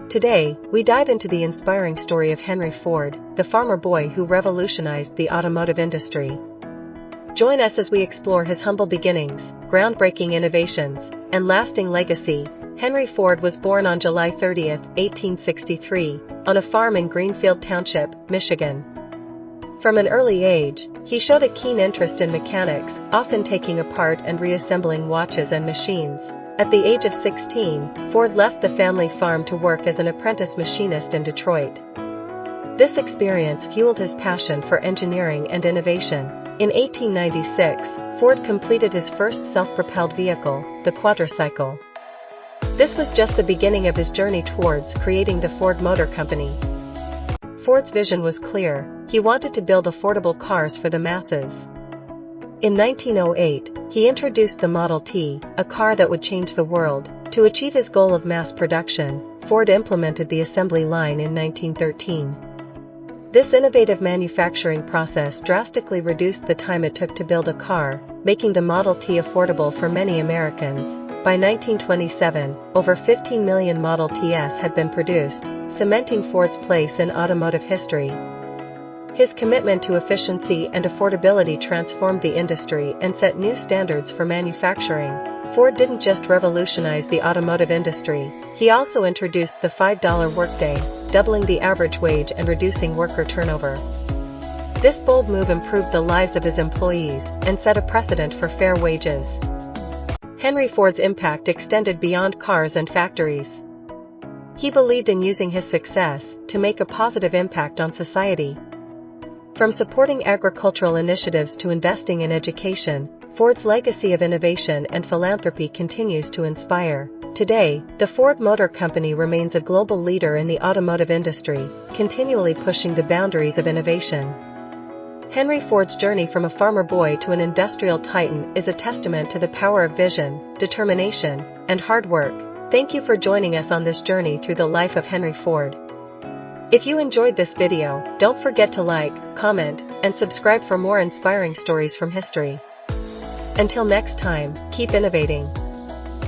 Today, we dive into the inspiring story of Henry Ford, the farmer boy who revolutionized the automotive industry. Join us as we explore his humble beginnings, groundbreaking innovations, and lasting legacy. Henry Ford was born on July 30, 1863, on a farm in Greenfield Township, Michigan. From an early age, he showed a keen interest in mechanics, often taking apart and reassembling watches and machines. At the age of 16, Ford left the family farm to work as an apprentice machinist in Detroit. This experience fueled his passion for engineering and innovation. In 1896, Ford completed his first self-propelled vehicle, the quadricycle. This was just the beginning of his journey towards creating the Ford Motor Company. Ford's vision was clear: he wanted to build affordable cars for the masses. In 1908, he introduced the Model T, a car that would change the world. To achieve his goal of mass production, Ford implemented the assembly line in 1913. This innovative manufacturing process drastically reduced the time it took to build a car, making the Model T affordable for many Americans. By 1927, over 15 million Model Ts had been produced, cementing Ford's place in automotive history. His commitment to efficiency and affordability transformed the industry and set new standards for manufacturing. Ford didn't just revolutionize the automotive industry, he also introduced the $5 workday, doubling the average wage and reducing worker turnover. This bold move improved the lives of his employees and set a precedent for fair wages. Henry Ford's impact extended beyond cars and factories. He believed in using his success to make a positive impact on society. From supporting agricultural initiatives to investing in education, Ford's legacy of innovation and philanthropy continues to inspire. Today, the Ford Motor Company remains a global leader in the automotive industry, continually pushing the boundaries of innovation. Henry Ford's journey from a farmer boy to an industrial titan is a testament to the power of vision, determination, and hard work. Thank you for joining us on this journey through the life of Henry Ford. If you enjoyed this video, don't forget to like, comment, and subscribe for more inspiring stories from history. Until next time, keep innovating.